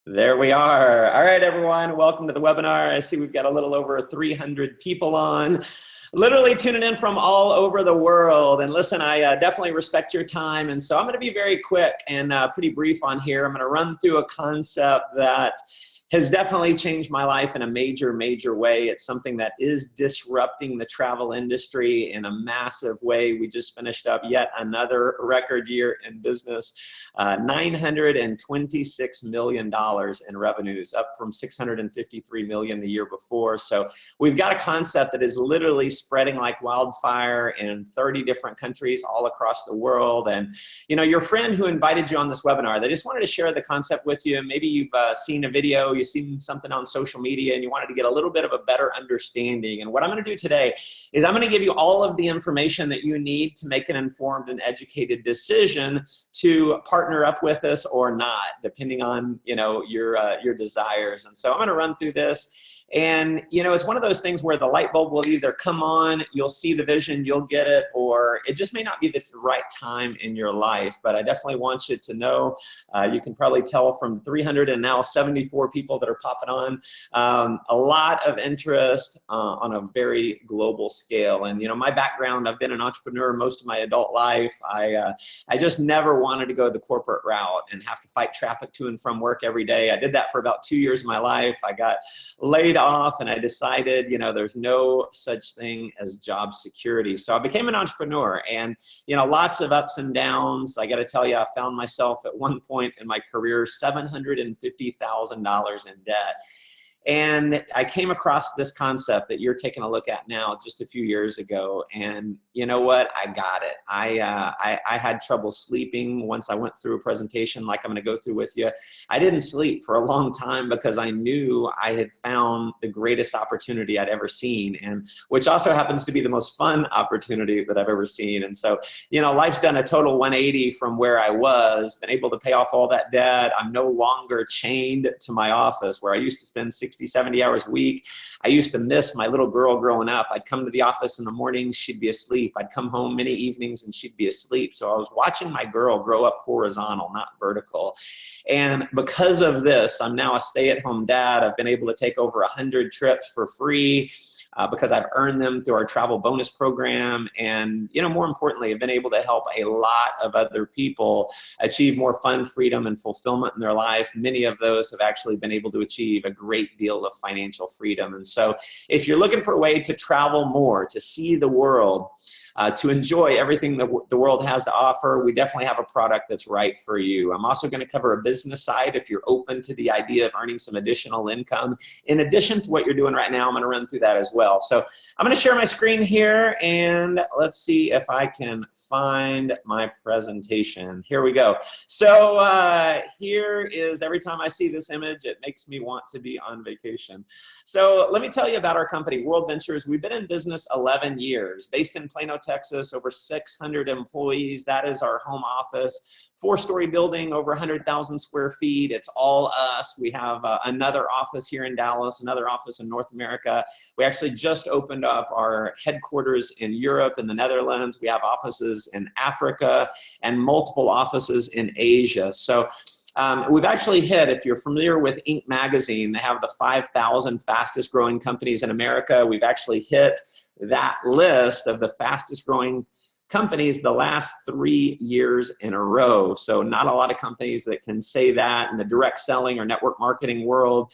There we are. All right, everyone, welcome to the webinar. I see we've got a little over 300 people on, literally tuning in from all over the world. And listen, I definitely respect your time. And so I'm going to be very quick and pretty brief on here. I'm going to run through a concept that has definitely changed my life in a major, major way. It's something that is disrupting the travel industry in a massive way. We just finished up yet another record year in business, $926 million in revenues, up from $653 million the year before. So we've got a concept that is literally spreading like wildfire in 30 different countries all across the world. And you know, your friend who invited you on this webinar, they just wanted to share the concept with you. Maybe you've seen a video, you've seen something on social media, and you wanted to get a little bit of a better understanding. And what I'm going to do today is I'm going to give you all of the information that you need to make an informed and educated decision to partner up with us or not, depending on, you know, your desires. And so I'm going to run through this. And, you know, it's one of those things where the light bulb will either come on, you'll see the vision, you'll get it, or it just may not be the right time in your life. But I definitely want you to know, you can probably tell from 374 people that are popping on, a lot of interest on a very global scale. And, you know, my background, I've been an entrepreneur most of my adult life. I just never wanted to go the corporate route and have to fight traffic to and from work every day. I did that for about 2 years of my life. I got laid off and I decided, you know, there's no such thing as job security. So I became an entrepreneur, and, you know, lots of ups and downs. I got to tell you, I found myself at one point in my career $750,000 in debt. And I came across this concept that you're taking a look at now just a few years ago. And you know what? I got it. I had trouble sleeping once I went through a presentation like I'm going to go through with you. I didn't sleep for a long time because I knew I had found the greatest opportunity I'd ever seen, and which also happens to be the most fun opportunity that I've ever seen. And so, you know, life's done a total 180 from where I was, been able to pay off all that debt. I'm no longer chained to my office where I used to spend 60, 70 hours a week. I used to miss my little girl growing up. I'd come to the office in the mornings, she'd be asleep. I'd come home many evenings and she'd be asleep. So I was watching my girl grow up horizontal, not vertical. And because of this, I'm now a stay-at-home dad. I've been able to take over 100 trips for free because I've earned them through our travel bonus program. And, you know, more importantly, I've been able to help a lot of other people achieve more fun, freedom, and fulfillment in their life. Many of those have actually been able to achieve a great deal of financial freedom. And so if you're looking for a way to travel more, to see the world, to enjoy everything that the world has to offer, we definitely have a product that's right for you. I'm also going to cover a business side if you're open to the idea of earning some additional income. In addition to what you're doing right now, I'm going to run through that as well. So I'm going to share my screen here, and let's see if I can find my presentation. Here we go. So here is, every time I see this image, it makes me want to be on vacation. So let me tell you about our company, World Ventures. We've been in business 11 years, based in Plano, Texas, over 600 employees. That is our home office. 4-story building, over 100,000 square feet. It's all us. We have another office here in Dallas, another office in North America. We actually just opened up our headquarters in Europe and the Netherlands. We have offices in Africa and multiple offices in Asia. So we've actually hit, if you're familiar with Inc. magazine, they have the 5,000 fastest growing companies in America. We've actually hit that list of the fastest growing companies the last 3 years in a row. So not a lot of companies that can say that in the direct selling or network marketing world.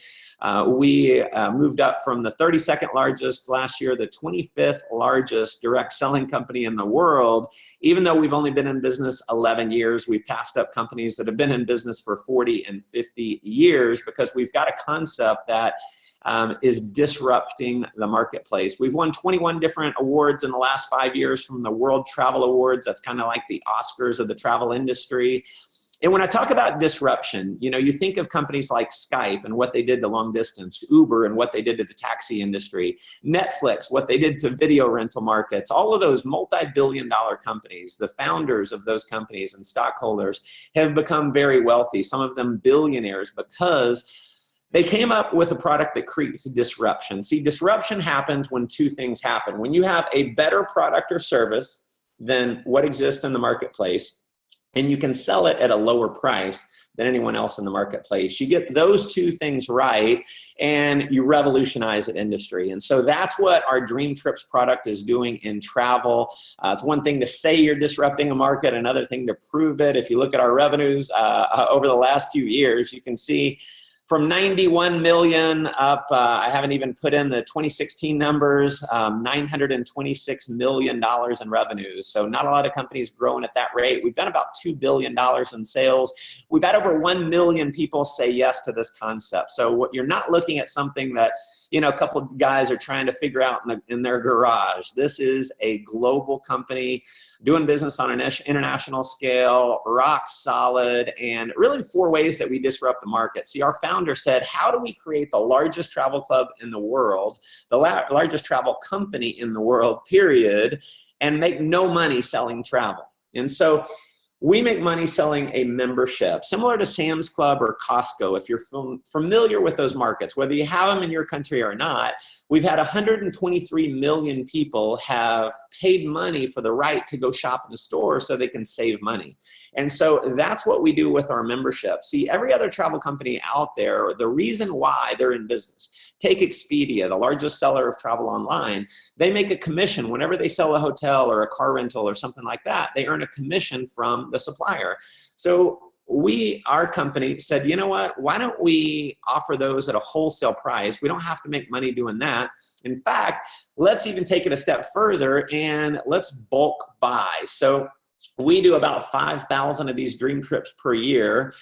We moved up from the 32nd largest last year, the 25th largest direct selling company in the world. Even though we've only been in business 11 years, we passed up companies that have been in business for 40 and 50 years because we've got a concept that is disrupting the marketplace. We've won 21 different awards in the last 5 years from the World Travel Awards. That's kind of like the Oscars of the travel industry. And when I talk about disruption, you know, you think of companies like Skype and what they did to long distance, Uber and what they did to the taxi industry, Netflix, what they did to video rental markets, all of those multi-billion-dollar companies. The founders of those companies and stockholders have become very wealthy, some of them billionaires, because they came up with a product that creates disruption. See, disruption happens when two things happen. When you have a better product or service than what exists in the marketplace, and you can sell it at a lower price, than anyone else in the marketplace. You get those two things right, and you revolutionize an industry. And so that's what our Dream Trips product is doing in travel. It's one thing to say you're disrupting a market, another thing to prove it. If you look at our revenues over the last few years, you can see from 91 million up, I haven't even put in the 2016 numbers, $926 million in revenues. So not a lot of companies growing at that rate. We've done about $2 billion in sales. We've had over 1 million people say yes to this concept. So what you're not looking at something that, you know, a couple of guys are trying to figure out in their garage. This is a global company doing business on an international scale, rock solid, and really 4 ways that we disrupt the market. See, our founder said, how do we create the largest travel club in the world, the largest travel company in the world, period, and make no money selling travel? And so we make money selling a membership, similar to Sam's Club or Costco. If you're familiar with those markets, whether you have them in your country or not, we've had 123 million people have paid money for the right to go shop in the store so they can save money. And so that's what we do with our membership. See, every other travel company out there, the reason why they're in business, take Expedia, the largest seller of travel online, they make a commission whenever they sell a hotel or a car rental or something like that. They earn a commission from the supplier. So our company said, you know what, why don't we offer those at a wholesale price? We don't have to make money doing that. In fact, let's even take it a step further and let's bulk buy. So we do about 5,000 of these Dream Trips per year.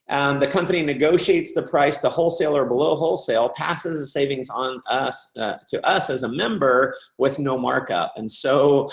The company negotiates the price to wholesale or below wholesale, passes the savings on us to us as a member with no markup. And so,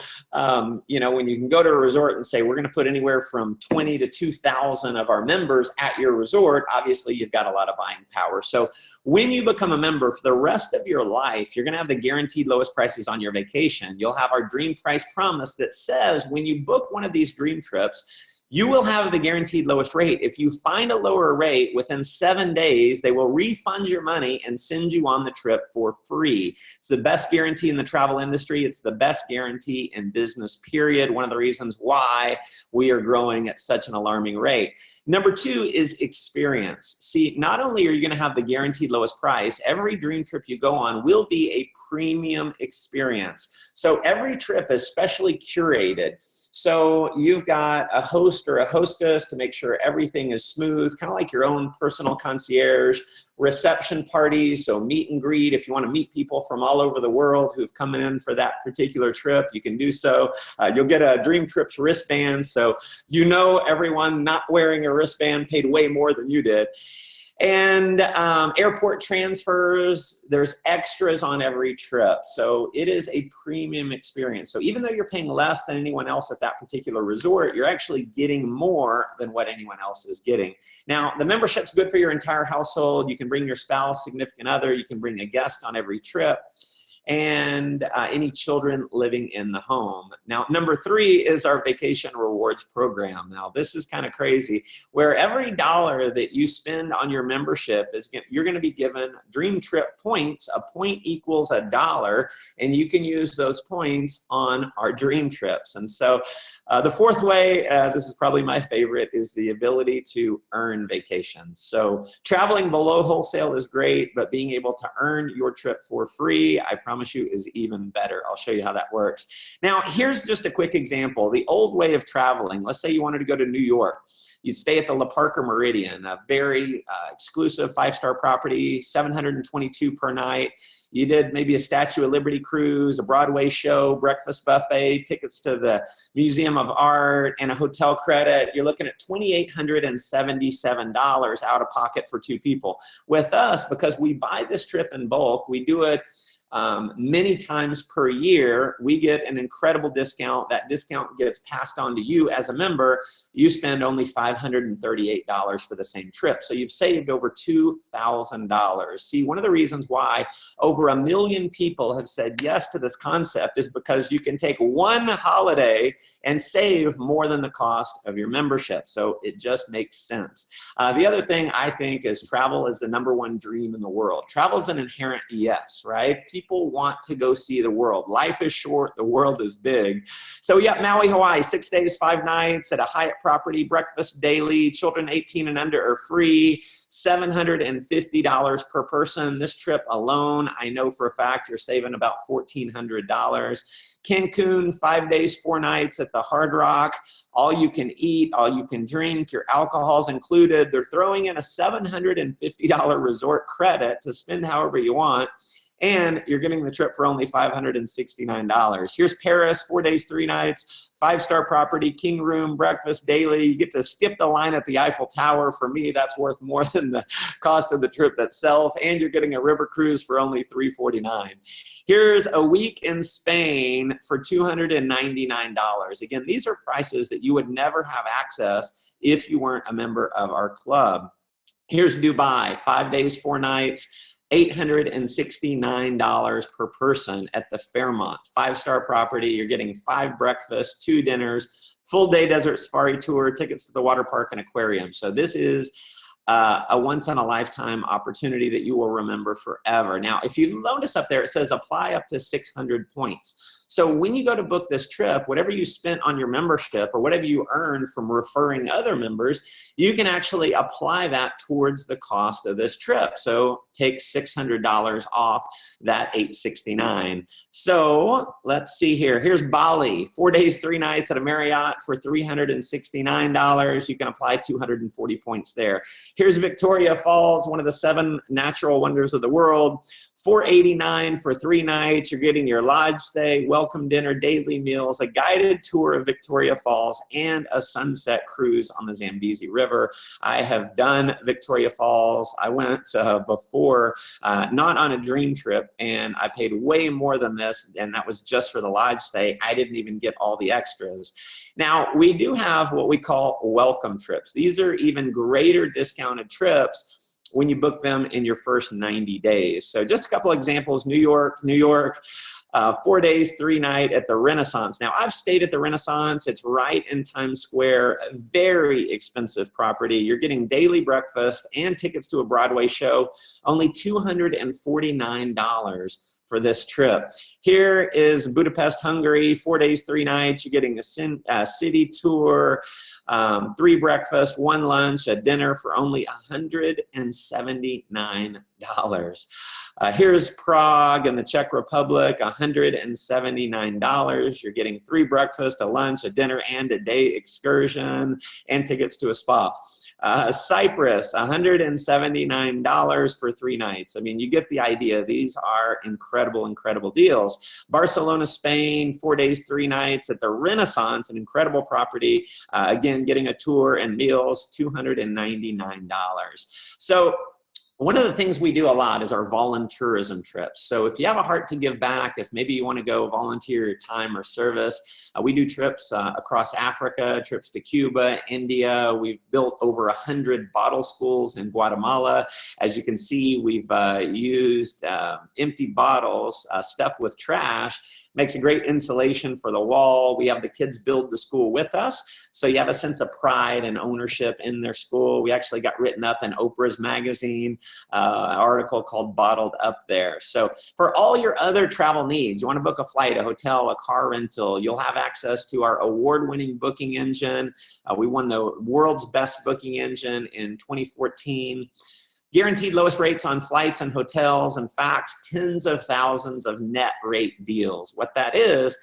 you know, when you can go to a resort and say, we're going to put anywhere from 20 to 2,000 of our members at your resort, obviously you've got a lot of buying power. So when you become a member for the rest of your life, you're going to have the guaranteed lowest prices on your vacation. You'll have our Dream Price Promise that says when you book one of these Dream Trips, you will have the guaranteed lowest rate. If you find a lower rate within 7 days, they will refund your money and send you on the trip for free. It's the best guarantee in the travel industry. It's the best guarantee in business, period. One of the reasons why we are growing at such an alarming rate. Number 2 is experience. See, not only are you going to have the guaranteed lowest price, every Dream Trip you go on will be a premium experience. So every trip is specially curated. So you've got a host or a hostess to make sure everything is smooth, kind of like your own personal concierge, reception parties, so meet and greet. If you want to meet people from all over the world who've come in for that particular trip, you can do so. You'll get a Dream Trips wristband, so you know everyone not wearing a wristband paid way more than you did. And airport transfers, there's extras on every trip. So it is a premium experience. So even though you're paying less than anyone else at that particular resort, you're actually getting more than what anyone else is getting. Now, the membership's good for your entire household. You can bring your spouse, significant other. You can bring a guest on every trip. And any children living in the home. Now, number 3 is our vacation rewards program. Now, this is kind of crazy, where every dollar that you spend on your membership you're going to be given Dream Trip points. A point equals $1, and you can use those points on our Dream Trips. And so the 4th way, this is probably my favorite, is the ability to earn vacations. So traveling below wholesale is great, but being able to earn your trip for free, I promise you, is even better. I'll show you how that works. Now, here's just a quick example. The old way of traveling, let's say you wanted to go to New York. You stay at the La Parker Meridian, a very exclusive 5-star property, $722 per night. You did maybe a Statue of Liberty cruise, a Broadway show, breakfast buffet, tickets to the Museum of Art, and a hotel credit. You're looking at $2,877 out of pocket for 2 people. With us, because we buy this trip in bulk, we do it many times per year, we get an incredible discount. That discount gets passed on to you as a member. You spend only $538 for the same trip. So you've saved over $2,000. See, one of the reasons why over 1 million people have said yes to this concept is because you can take one holiday and save more than the cost of your membership. So it just makes sense. The other thing I think is travel is the #1 dream in the world. Travel is an inherent yes, right? People want to go see the world. Life is short, the world is big. So we got Maui, Hawaii, 6 days, 5 nights at a Hyatt property, breakfast daily, children 18 and under are free, $750 per person. This trip alone, I know for a fact you're saving about $1,400. Cancun, 5 days, 4 nights at the Hard Rock, all you can eat, all you can drink, your alcohol's included. They're throwing in a $750 resort credit to spend however you want, and you're getting the trip for only $569. Here's Paris, 4 days, 3 nights, 5-star property, king room, breakfast daily. You get to skip the line at the Eiffel Tower. For me, that's worth more than the cost of the trip itself, and you're getting a river cruise for only $349. Here's a week in Spain for $299. Again, these are prices that you would never have access if you weren't a member of our club. Here's Dubai, 5 days, 4 nights, $869 per person at the Fairmont. 5-star property, you're getting 5 breakfasts, 2 dinners, full day desert safari tour, tickets to the water park and aquarium. So this is a once-in-a-lifetime opportunity that you will remember forever. Now, if you notice up there, it says apply up to 600 points. So when you go to book this trip, whatever you spent on your membership or whatever you earned from referring other members, you can actually apply that towards the cost of this trip. So take $600 off that $869. So let's see here. Here's Bali, 4 days, 3 nights at a Marriott for $369. You can apply 240 points there. Here's Victoria Falls, one of the 7 natural wonders of the world. $489 for 3 nights. You're getting your lodge stay, welcome dinner, daily meals, a guided tour of Victoria Falls, and a sunset cruise on the Zambezi River. I have done Victoria Falls. I went before, not on a dream trip, and I paid way more than this, and that was just for the lodge stay. I didn't even get all the extras. Now, we do have what we call welcome trips. These are even greater discounted trips when you book them in your first 90 days. So just a couple examples. New York, 4 days, 3 nights at the Renaissance. Now, I've stayed at the Renaissance. It's right in Times Square, a very expensive property. You're getting daily breakfast and tickets to a Broadway show, only $249 for this trip. Here is Budapest, Hungary, 4 days, 3 nights. You're getting a city tour, 3 breakfasts, 1 lunch, a dinner for only $179. Here's Prague in the Czech Republic, $179. You're getting 3 breakfasts, a lunch, a dinner, and a day excursion, and tickets to a spa. Cyprus, $179 for 3 nights. I mean, you get the idea. These are incredible, incredible deals. Barcelona, Spain, 4 days, 3 nights at the Renaissance, an incredible property. Again, getting a tour and meals, $299. So one of the things we do a lot is our volunteerism trips. So if you have a heart to give back, if maybe you want to go volunteer your time or service, we do trips across Africa, trips to Cuba, India. We've built over 100 bottle schools in Guatemala. As you can see, we've used empty bottles stuffed with trash. Makes a great insulation for the wall. We have the kids build the school with us, so you have a sense of pride and ownership in their school. We actually got written up in Oprah's magazine, an article called Bottled Up there. So for all your other travel needs, you want to book a flight, a hotel, a car rental, you'll have access to our award-winning booking engine. We won the world's best booking engine in 2014. Guaranteed lowest rates on flights and hotels. In fact, tens of thousands of net rate deals. What that is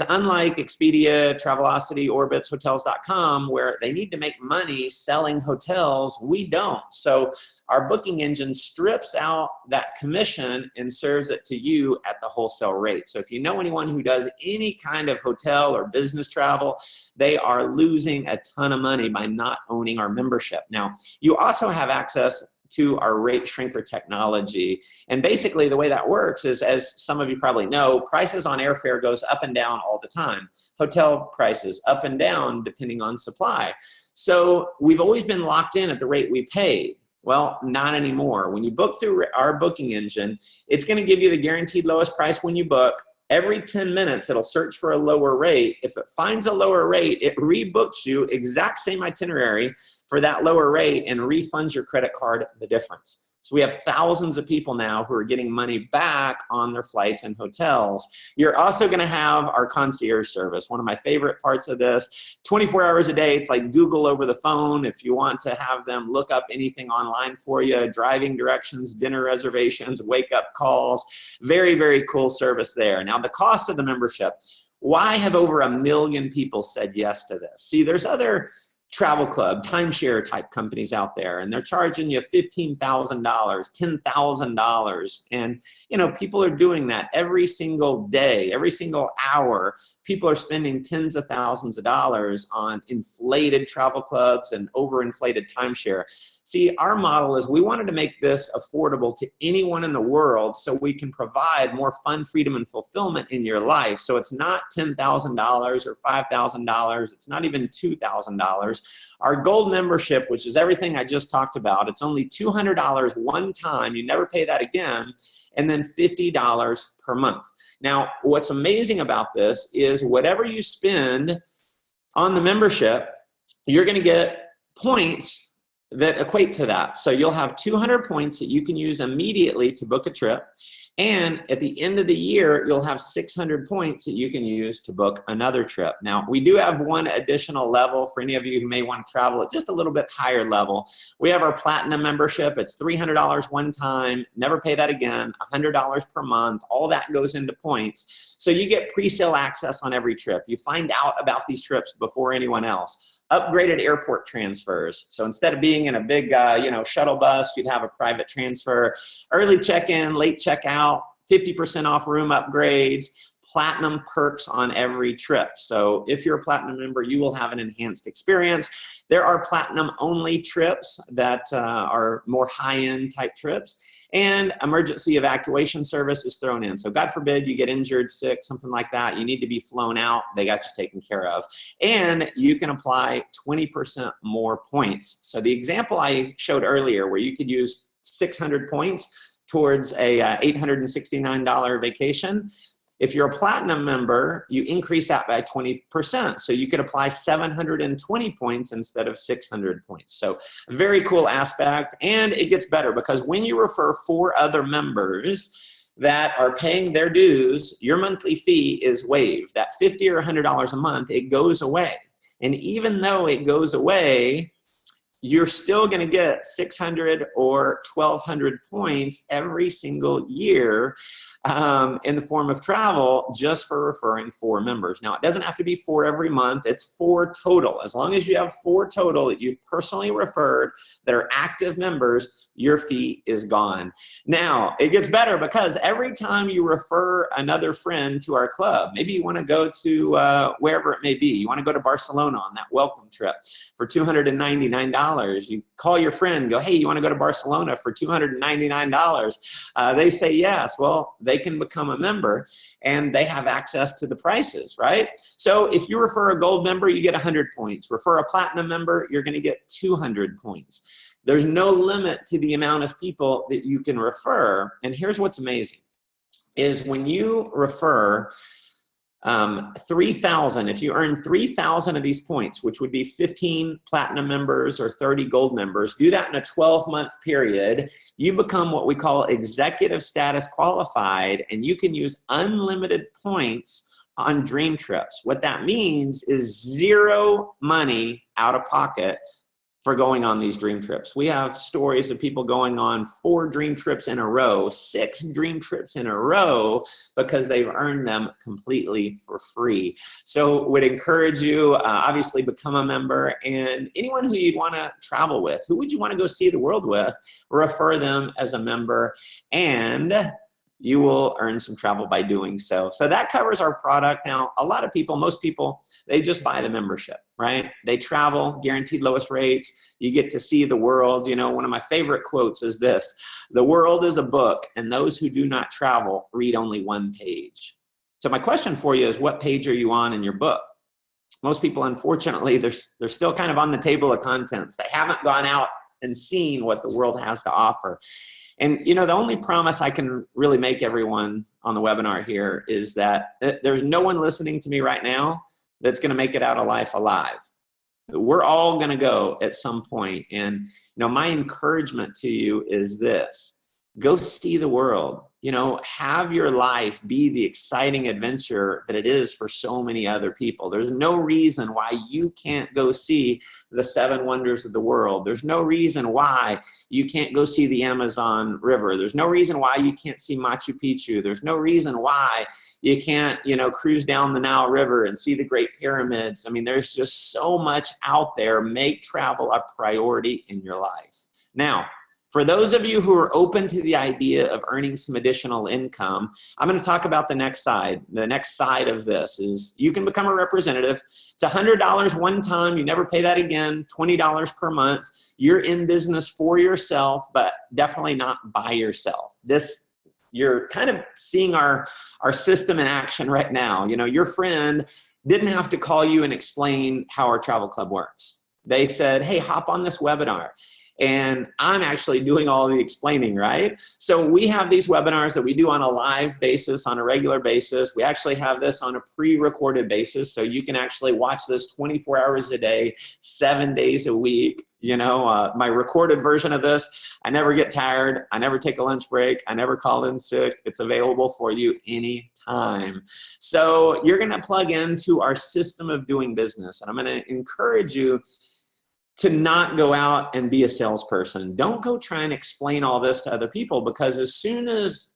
unlike Expedia, Travelocity, Orbitz, Hotels.com, where they need to make money selling hotels, we don't. So our booking engine strips out that commission and serves it to you at the wholesale rate. So if you know anyone who does any kind of hotel or business travel, they are losing a ton of money by not owning our membership. Now, you also have access to our rate shrinker technology. And basically the way that works is, as some of you probably know, prices on airfare goes up and down all the time. Hotel prices up and down depending on supply. So we've always been locked in at the rate we paid. Well, not anymore. When you book through our booking engine, it's gonna give you the guaranteed lowest price when you book. Every 10 minutes, it'll search for a lower rate. If it finds a lower rate, it rebooks you exact same itinerary for that lower rate and refunds your credit card the difference. So we have thousands of people now who are getting money back on their flights and hotels. You're also going to have our concierge service. One of my favorite parts of this, 24 hours a day. It's like Google over the phone. If you want to have them look up anything online for you, driving directions, dinner reservations, wake up calls, very, very cool service there. Now the cost of the membership, why have over 1 million people said yes to this? See, there's other travel club, timeshare type companies out there, and they're charging you $15,000, $10,000. And, you know, people are doing that every single day, every single hour. People are spending tens of thousands of dollars on inflated travel clubs and overinflated timeshare. See, our model is we wanted to make this affordable to anyone in the world so we can provide more fun, freedom, and fulfillment in your life. So it's not $10,000 or $5,000. It's not even $2,000. Our gold membership, which is everything I just talked about, it's only $200 one time. You never pay that again. And then $50 per month. Now, what's amazing about this is whatever you spend on the membership, you're going to get points that equate to that. So you'll have 200 points that you can use immediately to book a trip. And at the end of the year, you'll have 600 points that you can use to book another trip. Now, we do have one additional level for any of you who may want to travel at just a little bit higher level. We have our platinum membership. It's $300 one time, never pay that again, $100 per month. All that goes into points. So you get pre-sale access on every trip. You find out about these trips before anyone else. Upgraded airport transfers. So instead of being in a big, shuttle bus, you'd have a private transfer. Early check-in, late check-out, 50% off room upgrades, platinum perks on every trip. So if you're a platinum member, you will have an enhanced experience. There are platinum-only trips that are more high-end type trips. And emergency evacuation service is thrown in. So God forbid you get injured, sick, something like that. You need to be flown out. They got you taken care of. And you can apply 20% more points. So the example I showed earlier where you could use 600 points towards a $869 vacation, if you're a platinum member, you increase that by 20%. So you could apply 720 points instead of 600 points. So a very cool aspect. And it gets better because when you refer 4 other members that are paying their dues, your monthly fee is waived. That $50 or $100 a month, it goes away. And even though it goes away, you're still going to get 600 or 1,200 points every single year in the form of travel just for referring 4 members. Now, it doesn't have to be 4 every month. It's 4 total. As long as you have 4 total that you've personally referred that are active members, your fee is gone. Now, it gets better because every time you refer another friend to our club, maybe you want to go to wherever it may be. You want to go to Barcelona on that welcome trip for $299. You call your friend, go, hey, you want to go to Barcelona for $299? They say yes. Well, they can become a member and they have access to the prices, right? So if you refer a gold member, you get 100 points. Refer a platinum member, you're going to get 200 points. There's no limit to the amount of people that you can refer. And here's what's amazing is when you refer 3,000, if you earn 3,000 of these points, which would be 15 platinum members or 30 gold members, do that in a 12-month period, you become what we call executive status qualified, and you can use unlimited points on dream trips. What that means is 0 money out of pocket for going on these dream trips. We have stories of people going on 4 dream trips in a row, 6 dream trips in a row because they've earned them completely for free. So would encourage you, obviously become a member, and anyone who you'd want to travel with, who would you want to go see the world with, refer them as a member, and you will earn some travel by doing so. So that covers our product. Now, a lot of people, most people, they just buy the membership, right? They travel, guaranteed lowest rates. You get to see the world. You know, one of my favorite quotes is this: the world is a book, and those who do not travel read only 1 page. So my question for you is, what page are you on in your book? Most people, unfortunately, they're still kind of on the table of contents. They haven't gone out and seen what the world has to offer. And, you know, the only promise I can really make everyone on the webinar here is that there's no one listening to me right now that's going to make it out of life alive. we're all going to go at some point. And, my encouragement to you is this: go see the world. Have your life be the exciting adventure that it is for so many other people. There's no reason why you can't go see the 7 wonders of the world. There's no reason why you can't go see the Amazon River. There's no reason why you can't see Machu Picchu. There's no reason why you can't, cruise down the Nile River and see the Great Pyramids. I mean, there's just so much out there. Make travel a priority in your life. Now, for those of you who are open to the idea of earning some additional income, I'm going to talk about the next side. The next side of this is you can become a representative. It's $100 one time. You never pay that again. $20 per month. You're in business for yourself, but definitely not by yourself. You're kind of seeing our system in action right now. Your friend didn't have to call you and explain how our travel club works. They said, hey, hop on this webinar. And I'm actually doing all the explaining, right? So we have these webinars that we do on a live basis, on a regular basis. We actually have this on a pre-recorded basis. So you can actually watch this 24 hours a day, 7 days a week. My recorded version of this, I never get tired. I never take a lunch break. I never call in sick. It's available for you anytime. So you're going to plug into our system of doing business. And I'm going to encourage you to not go out and be a salesperson. Don't go try and explain all this to other people, because as soon as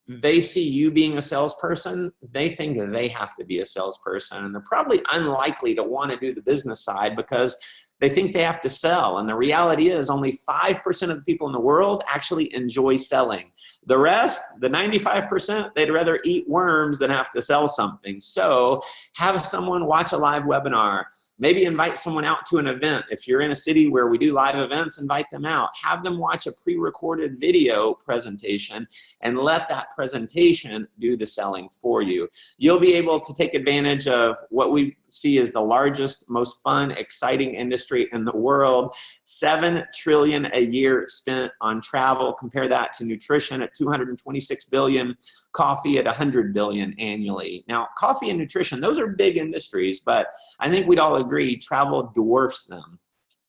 they see you being a salesperson, they think they have to be a salesperson. And they're probably unlikely to want to do the business side because they think they have to sell. And the reality is only 5% of the people in the world actually enjoy selling. The rest, the 95%, they'd rather eat worms than have to sell something. So have someone watch a live webinar. Maybe invite someone out to an event. If you're in a city where we do live events, invite them out. Have them watch a pre-recorded video presentation and let that presentation do the selling for you. You'll be able to take advantage of what we see as the largest, most fun, exciting industry in the world. $7 trillion a year spent on travel. Compare that to nutrition at $226 billion, coffee at $100 billion annually. Now, coffee and nutrition, those are big industries, but I think we'd all agree travel dwarfs them.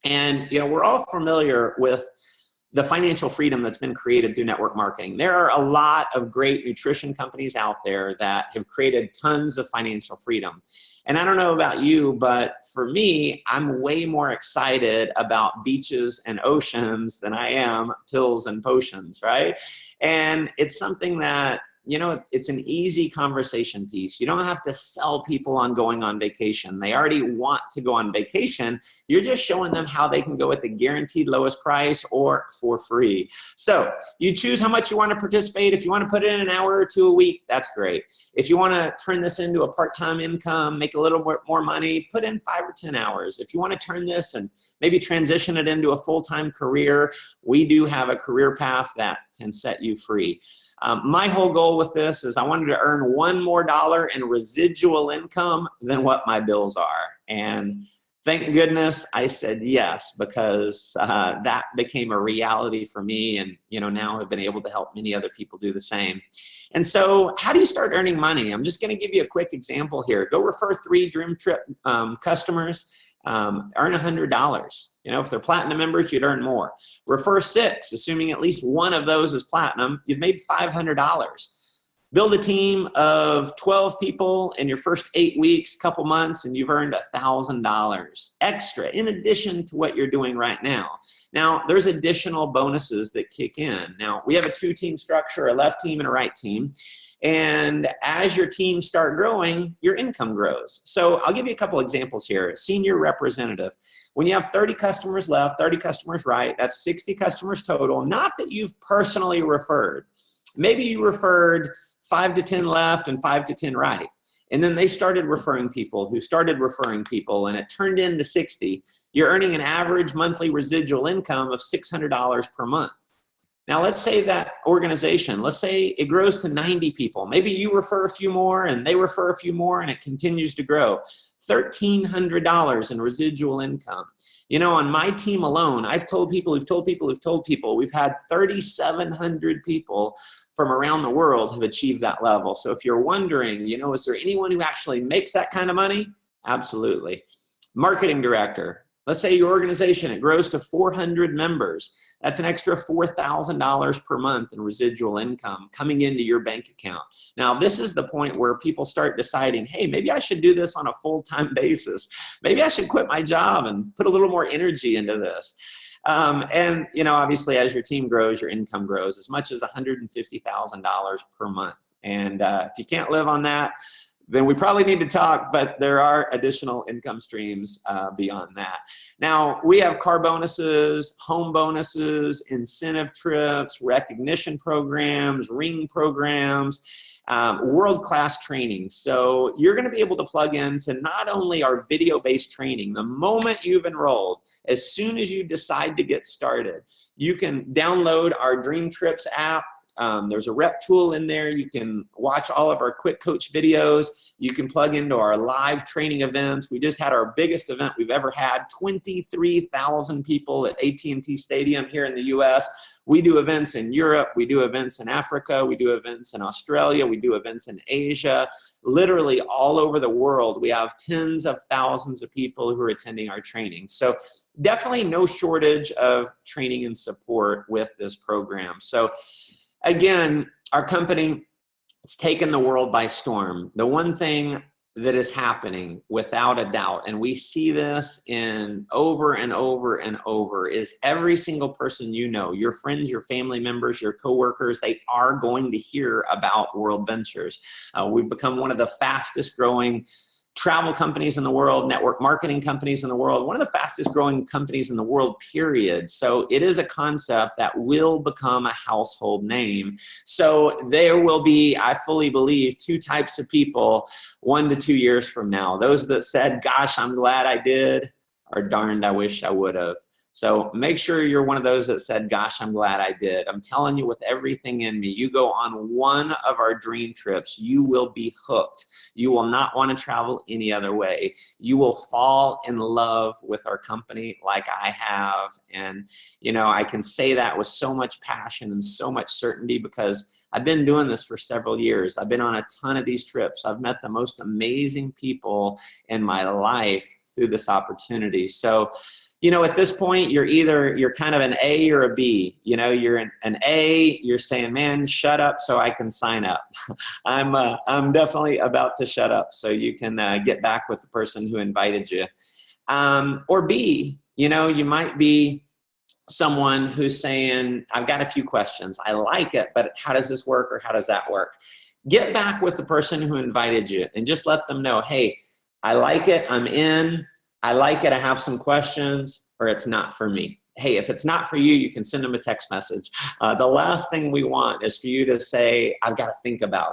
And we're all familiar with the financial freedom that's been created through network marketing. There are a lot of great nutrition companies out there that have created tons of financial freedom. And I don't know about you, but for me, I'm way more excited about beaches and oceans than I am pills and potions, right? And it's something that, it's an easy conversation piece. You don't have to sell people on going on vacation. They already want to go on vacation. You're just showing them how they can go at the guaranteed lowest price or for free. So you choose how much you want to participate. If you want to put in an hour or two a week, that's great. If you want to turn this into a part-time income, make a little more money, put in 5 or 10 hours. If you want to turn this and maybe transition it into a full-time career, we do have a career path that can set you free. My whole goal with this is I wanted to earn $1 more in residual income than what my bills are. And thank goodness I said yes, because that became a reality for me. And now I've been able to help many other people do the same. And so how do you start earning money? I'm just going to give you a quick example here. Go refer 3 Dream Trip customers. Earn $100. If they're platinum members, you'd earn more. Refer 6, assuming at least one of those is platinum, you've made $500. Build a team of 12 people in your first 8 weeks, couple months, and you've earned $1,000 extra in addition to what you're doing right now. Now, there's additional bonuses that kick in. Now, we have a 2-team structure, a left team and a right team. And as your teams start growing, your income grows. So I'll give you a couple examples here. Senior representative. When you have 30 customers left, 30 customers right, that's 60 customers total. Not that you've personally referred. Maybe you referred 5 to 10 left and 5 to 10 right. And then they started referring people who started referring people, and it turned into 60. You're earning an average monthly residual income of $600 per month. Now, let's say that organization, let's say it grows to 90 people. Maybe you refer a few more and they refer a few more, and it continues to grow. $1,300 in residual income. On my team alone, I've told people who've told people who've told people, we've had 3,700 people from around the world have achieved that level. So if you're wondering, is there anyone who actually makes that kind of money? Absolutely. Marketing director. Let's say your organization, it grows to 400 members. That's an extra $4,000 per month in residual income coming into your bank account. Now, this is the point where people start deciding, hey, maybe I should do this on a full-time basis. Maybe I should quit my job and put a little more energy into this. And, you know, obviously as your team grows, your income grows as much as $150,000 per month. And if you can't live on that, then we probably need to talk, but there are additional income streams beyond that. Now, we have car bonuses, home bonuses, incentive trips, recognition programs, ring programs, world-class training. So you're going to be able to plug into not only our video-based training, the moment you've enrolled, as soon as you decide to get started, you can download our Dream Trips app. There's a rep tool in there. You can watch all of our quick coach videos. You can plug into our live training events. We just had our biggest event we've ever had, 23,000 people at AT&T Stadium here in the US. We do events in Europe, we do events in Africa, we do events in Australia, we do events in Asia, literally all over the world. We have tens of thousands of people who are attending our training. So definitely no shortage of training and support with this program. So again, our company, it's taken the world by storm. The one thing that is happening without a doubt, and we see this in over and over and over, is every single person you know, your friends, your family members, your coworkers, they are going to hear about World Ventures. We've become one of the fastest growing travel companies in the world, network marketing companies in the world, one of the fastest growing companies in the world, period. So it is a concept that will become a household name. So there will be, I fully believe, two types of people 1 to 2 years from now. Those that said, gosh, I'm glad I did, or darned, I wish I would have. So make sure you're one of those that said, gosh, I'm glad I did. I'm telling you with everything in me, you go on one of our dream trips, you will be hooked. You will not want to travel any other way. You will fall in love with our company like I have. And, you know, I can say that with so much passion and so much certainty because I've been doing this for several years. I've been on a ton of these trips. I've met the most amazing people in my life through this opportunity. So, you know, at this point, you're kind of an A or a B. You know, you're an A, you're saying, man, shut up so I can sign up. I'm definitely about to shut up so you can get back with the person who invited you. Or B, you know, you might be someone who's saying, I've got a few questions. I like it, but how does this work or how does that work? Get back with the person who invited you and just let them know, hey, I like it, I'm in. I like it, I have some questions, or it's not for me. Hey, if it's not for you, you can send them a text message. The last thing we want is for you to say, I've got to think about it.